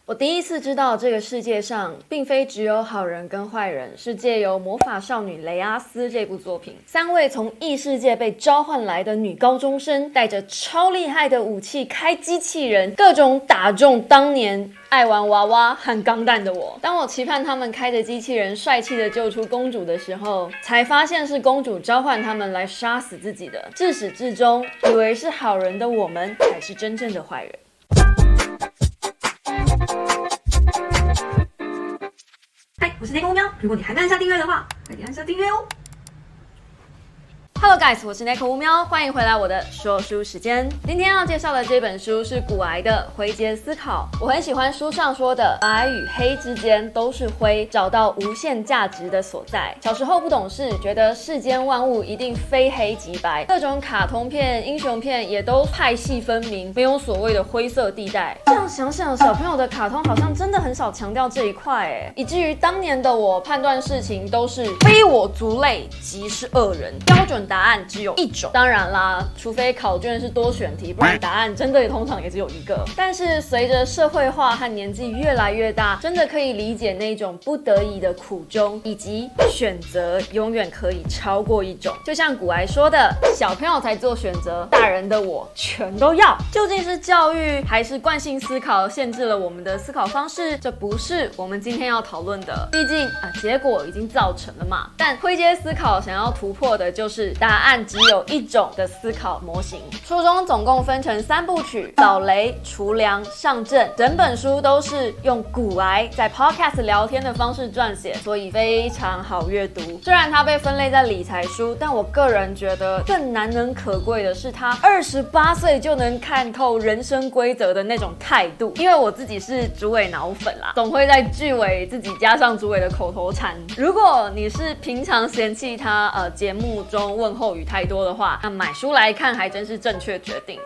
我第一次知道这个世界上并非只有好人跟坏人，是借由《魔法少女雷阿斯》这部作品，3位从异世界被召唤来的女高中生，带着超厉害的武器开机器人，各种打中当年爱玩娃娃和钢弹的我。当我期盼他们开着机器人帅气的救出公主的时候，才发现是公主召唤他们来殺死自己的。自始至终，以为是好人的我们，才是真正的坏人。嗨，我是内功喵。如果你还没按下订阅的话，快点按下订阅哦。Hello guys， 我是 Neko 乌喵，欢迎回来我的说书时间。今天要介绍的这本书是古癌的《灰阶思考》。我很喜欢书上说的白与黑之间都是灰，找到无限价值的所在。小时候不懂事，觉得世间万物一定非黑即白，各种卡通片、英雄片也都派系分明，没有所谓的灰色地带。这样想想，小朋友的卡通好像真的很少强调这一块，以至于当年的我判断事情都是非我族类即是恶人，标准答案只有一种。当然啦，除非考卷是多选题，不然答案真的通常也只有一个。但是随着社会化和年纪越来越大，真的可以理解那种不得已的苦衷，以及选择永远可以超过一种。就像古癌说的，小朋友才做选择，大人的我全都要。究竟是教育还是惯性思考限制了我们的思考方式？这不是我们今天要讨论的。毕竟结果已经造成了嘛。但灰阶思考想要突破的就是答案只有一种的思考模型。书中总共分成3部曲：扫雷、除梁、上阵。整本书都是用古癌在 podcast 聊天的方式撰写，所以非常好阅读。虽然它被分类在理财书，但我个人觉得更难能可贵的是他28岁就能看透人生规则的那种态度。因为我自己是竹尾脑粉啦，总会在句尾自己加上竹尾的口头禅。如果你是平常嫌弃他节目中问候语太多的话，那买书来看还真是正确决定。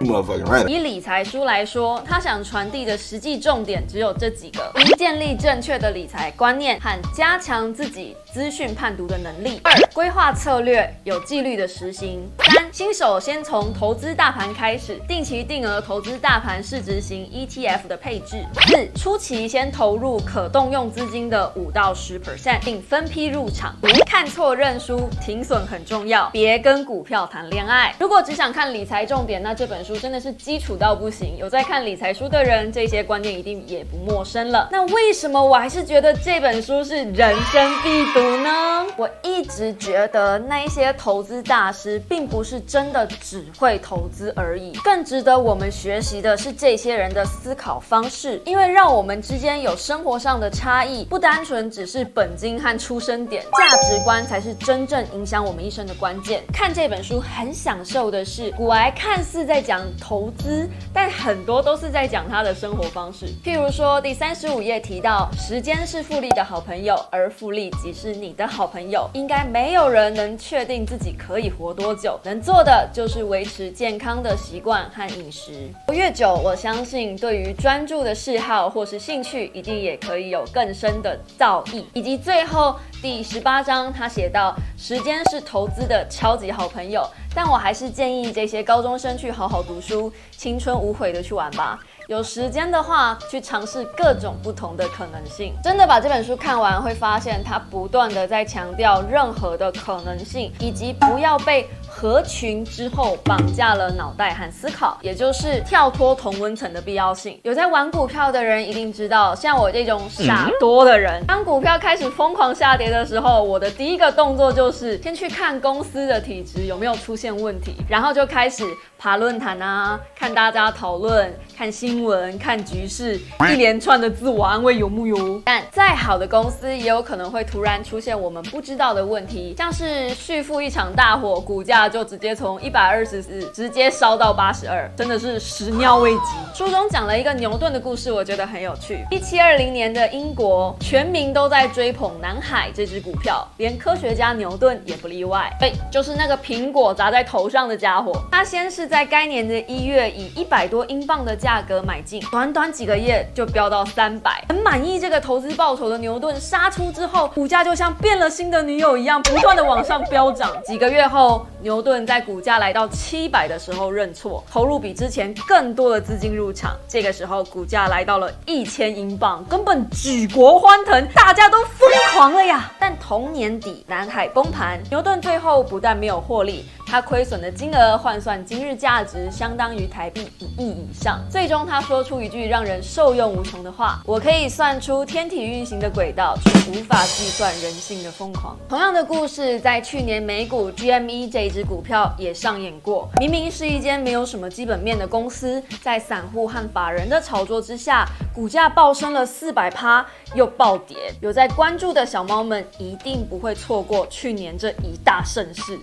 以理财书来说，他想传递的实际重点只有这几个：一、建立正确的理财观念和加强自己资讯判读的能力；2、规划策略，有纪律的实行；3、新手先从投资大盘开始，定期定额投资大盘市值型 ETF 的配置； 4、初期先投入可动用资金的5到10%， 并分批入场； 5、看错认输，停损很重要，别跟股票谈恋爱。如果只想看理财重点，那这本书真的是基础到不行。有在看理财书的人，这些观念一定也不陌生了。那为什么我还是觉得这本书是人生必读呢？我一直觉得那一些投资大师并不是真的只会投资而已，更值得我们学习的是这些人的思考方式，因为让我们之间有生活上的差异，不单纯只是本金和出生点，价值观才是真正影响我们一生的关键。看这本书很享受的是，古癌看似在讲投资，但很多都是在讲他的生活方式。譬如说第35页提到，时间是复利的好朋友，而复利即是你的好朋友。应该没有人能确定自己可以活多久，能做的就是维持健康的习惯和饮食。活越久，我相信对于专注的嗜好或是兴趣，一定也可以有更深的造诣。以及最后第18章，他写到，时间是投资的超级好朋友，但我还是建议这些高中生去好好读书，青春无悔的去玩吧。有时间的话，去尝试各种不同的可能性。真的把这本书看完，会发现他不断的在强调任何的可能性，以及不要被合群之后绑架了脑袋和思考，也就是跳脱同温层的必要性。有在玩股票的人一定知道，像我这种傻多的人，当股票开始疯狂下跌的时候，我的第一个动作就是先去看公司的体质有没有出现问题，然后就开始爬论坛啊，看大家讨论，看新闻，看局势，一连串的自我安慰有木有？但再好的公司也有可能会突然出现我们不知道的问题，像是旭富一场大火，股价就直接从124直接烧到82，真的是始料未及。书中讲了一个牛顿的故事，我觉得很有趣。1720年的英国，全民都在追捧南海这只股票，连科学家牛顿也不例外。对，就是那个苹果砸在头上的家伙。他先是在该年的1月以100多英镑的价格买进，短短几个月就飙到300。很满意这个投资报酬的牛顿杀出之后，股价就像变了心的女友一样，不断的往上飙涨。几个月后，牛牛顿在股价来到700的时候认错，投入比之前更多的资金入场。这个时候股价来到了1000英镑，根本举国欢腾，大家都疯狂了呀！但同年底南海崩盘，牛顿最后不但没有获利，他亏损的金额换算今日价值相当于台币1亿以上。最终他说出一句让人受用无穷的话：我可以算出天体运行的轨道，却无法计算人性的疯狂。同样的故事在去年美股 GME 这一只股票也上演过。明明是一间没有什么基本面的公司，在散户和法人的炒作之下，股价暴升了400%，又暴跌。有在关注的小猫们一定不会错过去年这一大盛事。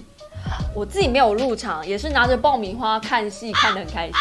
我自己没有入场，也是拿着爆米花看戏，看得很开心。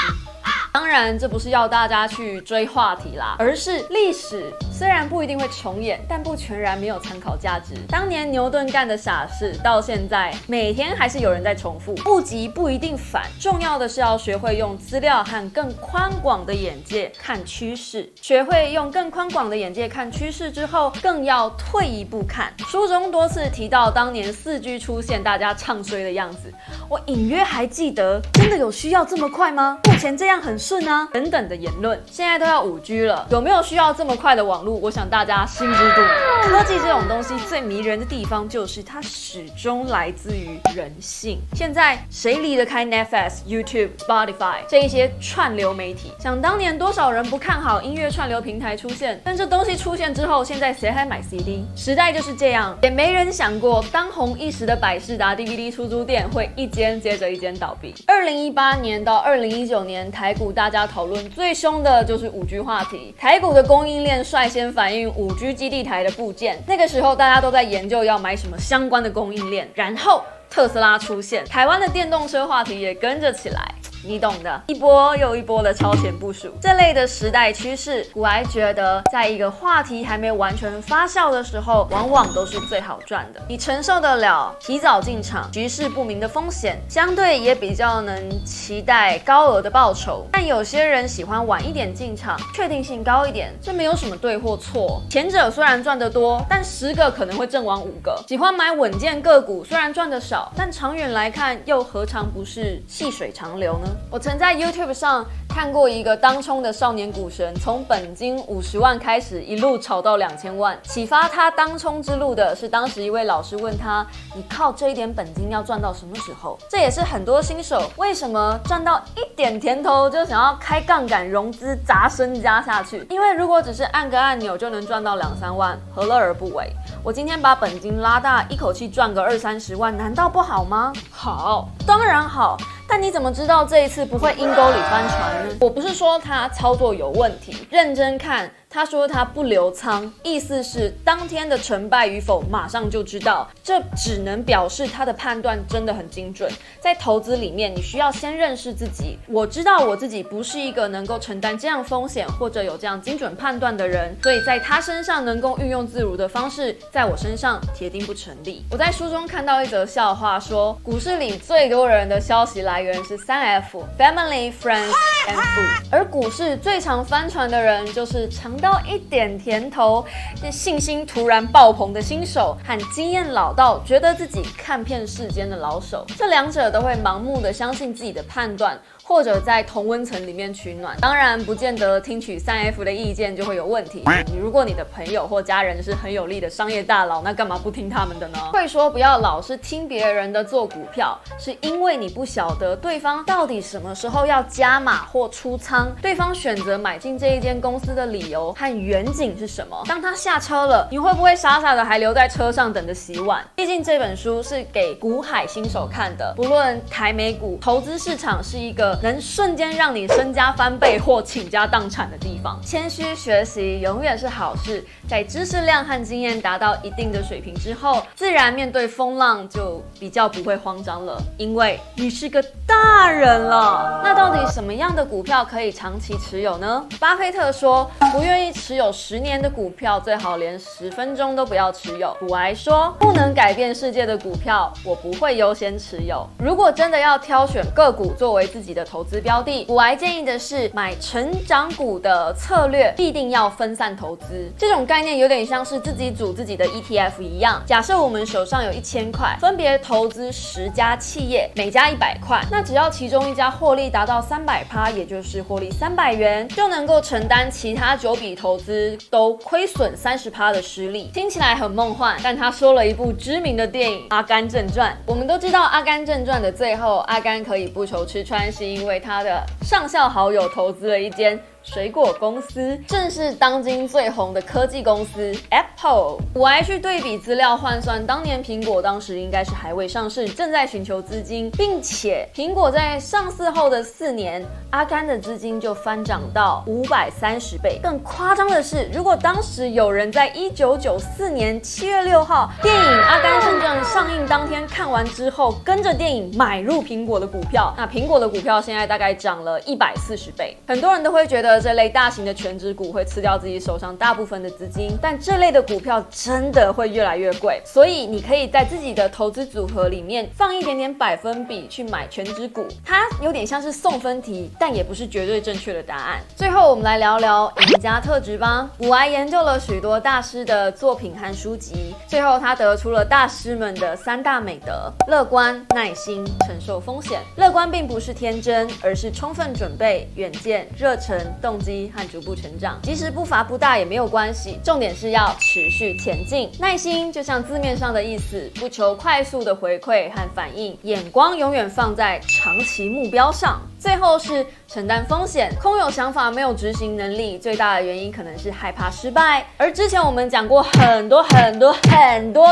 当然，这不是要大家去追话题啦，而是历史虽然不一定会重演，但不全然没有参考价值。当年牛顿干的傻事，到现在每天还是有人在重复。不急不一定反，重要的是要学会用资料和更宽广的眼界看趋势。学会用更宽广的眼界看趋势之后，更要退一步看。书中多次提到当年4G 出现，大家唱衰的样子，我隐约还记得，真的有需要这么快吗？目前这样很顺啊，等等的言论。现在都要5G 了，有没有需要这么快的网络？我想大家心知肚明。科技这种东西最迷人的地方，就是它始终来自于人性。现在谁离得开 Netflix、YouTube、Spotify 这一些串流媒体？想当年多少人不看好音乐串流平台出现，但这东西出现之后，现在谁还买 CD？ 时代就是这样，也没人想过当红一时的百视达 DVD 出租店会一间接着一间倒闭。2018年到2019年，台股大家讨论最凶的就是 5G 话题。台股的供应链率先反映 5G 基地台的部件，那个时候大家都在研究要买什么相关的供应链，然后特斯拉出现，台湾的电动车话题也跟着起来。你懂的，一波又一波的超前部署，这类的时代趋势，股癌觉得，在一个话题还没完全发酵的时候，往往都是最好赚的。你承受得了提早进场、局势不明的风险，相对也比较能期待高额的报酬。但有些人喜欢晚一点进场，确定性高一点，这没有什么对或错。前者虽然赚得多，但10个可能会阵亡5个。喜欢买稳健个股，虽然赚得少，但长远来看，又何尝不是细水长流呢？我曾在 YouTube 上看过一个当冲的少年股神，从本金50万开始，一路炒到2000万。启发他当冲之路的是当时一位老师问他：“你靠这一点本金要赚到什么时候？”这也是很多新手为什么赚到一点甜头就想要开杠杆融资砸身家下去。因为如果只是按个按钮就能赚到2-3万，何乐而不为？我今天把本金拉大，一口气赚个20-30万，难道不好吗？好，当然好。但你怎么知道这一次不会阴沟里翻船呢？我不是说他操作有问题，认真看，他说他不留仓，意思是当天的成败与否马上就知道，这只能表示他的判断真的很精准。在投资里面，你需要先认识自己。我知道我自己不是一个能够承担这样风险或者有这样精准判断的人，所以在他身上能够运用自如的方式，在我身上铁定不成立。我在书中看到一则笑话说，股市里最多人的消息来源是3F：Family, Friends and Food。而股市最常翻船的人，就是尝到一点甜头，信心突然爆棚的新手，和经验老道、觉得自己看遍世间的老手。这两者都会盲目的相信自己的判断，或者在同温层里面取暖。当然，不见得听取3F 的意见就会有问题。如果你的朋友或家人是很有力的商业大佬，那干嘛不听他们的呢？会说不要老是听别人的做股票，是因为你不晓得对方到底什么时候要加码或出仓，对方选择买进这一间公司的理由和远景是什么。当他下车了，你会不会傻傻的还留在车上等着洗碗？毕竟这本书是给股海新手看的，不论台美股，投资市场是一个能瞬间让你身家翻倍或倾家荡产的地方。谦虚学习永远是好事，在知识量和经验达到一定的水平之后，自然面对风浪就比较不会慌张了，因为你是个大人了。那到底什么样的股票可以长期持有呢？巴菲特说，不愿意持有10年的股票，最好连10分钟都不要持有。股癌说，不能改变世界的股票，我不会优先持有。如果真的要挑选个股作为自己的投资标的。股癌建议的是买成长股的策略，必定要分散投资。这种概念有点像是自己组自己的 ETF 一样。假设我们手上有1000块，分别投资10家企业，每家100块，那只要其中一家获利达到300%，也就是获利300元，就能够承担其他9笔投资都亏损30%的失利。听起来很梦幻，但他说了一部知名的电影《阿甘正传》。我们都知道《阿甘正传》的最后，阿甘可以不愁吃穿，是因为他的上校好友投资了一间水果公司，正是当今最红的科技公司 Apple。我还去对比资料换算，当年苹果当时应该是还未上市，正在寻求资金，并且苹果在上市后的4年，阿甘的资金就翻涨到530倍。更夸张的是，如果当时有人在1994年7月6号电影《阿甘正传》上映当天看完之后，跟着电影买入苹果的股票，那苹果的股票现在大概涨了140倍。很多人都会觉得这类大型的全指股会吃掉自己手上大部分的资金，但这类的股票真的会越来越贵，所以你可以在自己的投资组合里面放一点点百分比去买全指股，它有点像是送分题，但也不是绝对正确的答案。最后我们来聊聊赢家特质吧。股癌研究了许多大师的作品和书籍，最后他得出了大师们的3大美德：乐观、耐心、承受风险。乐观并不是天真，而是充分准备、远见、热忱、动机和逐步成长。即使步伐不大也没有关系，重点是要持续前进。耐心就像字面上的意思，不求快速的回馈和反应，眼光永远放在长期目标上。最后是承担风险，空有想法没有执行能力，最大的原因可能是害怕失败。而之前我们讲过很多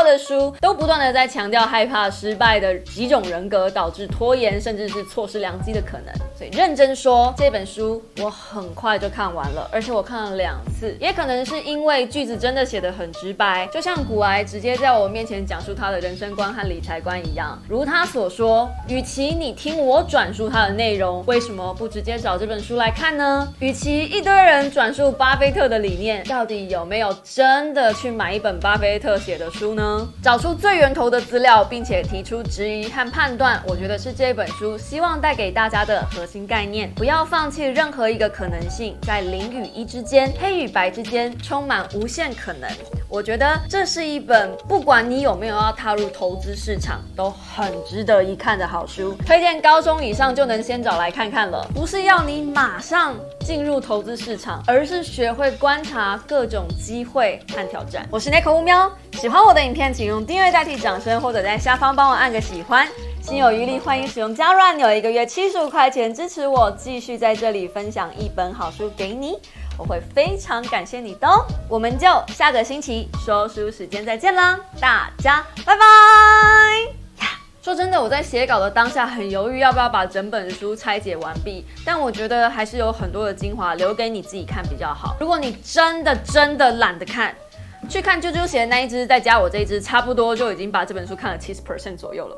的书，都不断的在强调害怕失败的几种人格导致拖延，甚至是错失良机的可能。所以认真说，这本书我很快就看完了，而且我看了2次，也可能是因为句子真的写得很直白，就像股癌直接在我面前讲述他的人生观和理财观一样。如他所说，与其你听我转述他的内容，为什么不直接找这本书来看呢？与其一堆人转述巴菲特的理念，到底有没有真的去买一本巴菲特写的书呢？找出最源头的资料，并且提出质疑和判断，我觉得是这本书希望带给大家的核心概念。不要放弃任何一个可能性，在0与1之间，黑与白之间，充满无限可能。我觉得这是一本不管你有没有要踏入投资市场，都很值得一看的好书，推荐高中以上就能先找来看看了。不是要你马上进入投资市场，而是学会观察各种机会和挑战。我是 Neko 乌喵，喜欢我的影片请用订阅代替掌声，或者在下方帮我按个喜欢。心有余力，欢迎使用加入按钮，1个月75块钱支持我，继续在这里分享一本好书给你，我会非常感谢你的哦。我们就下个星期说书时间再见啦，大家拜拜。说真的，我在写稿的当下很犹豫要不要把整本书拆解完毕，但我觉得还是有很多的精华留给你自己看比较好。如果你真的懒得看，去看啾啾写的那一支，再加我这一支，差不多就已经把这本书看了70% 左右了。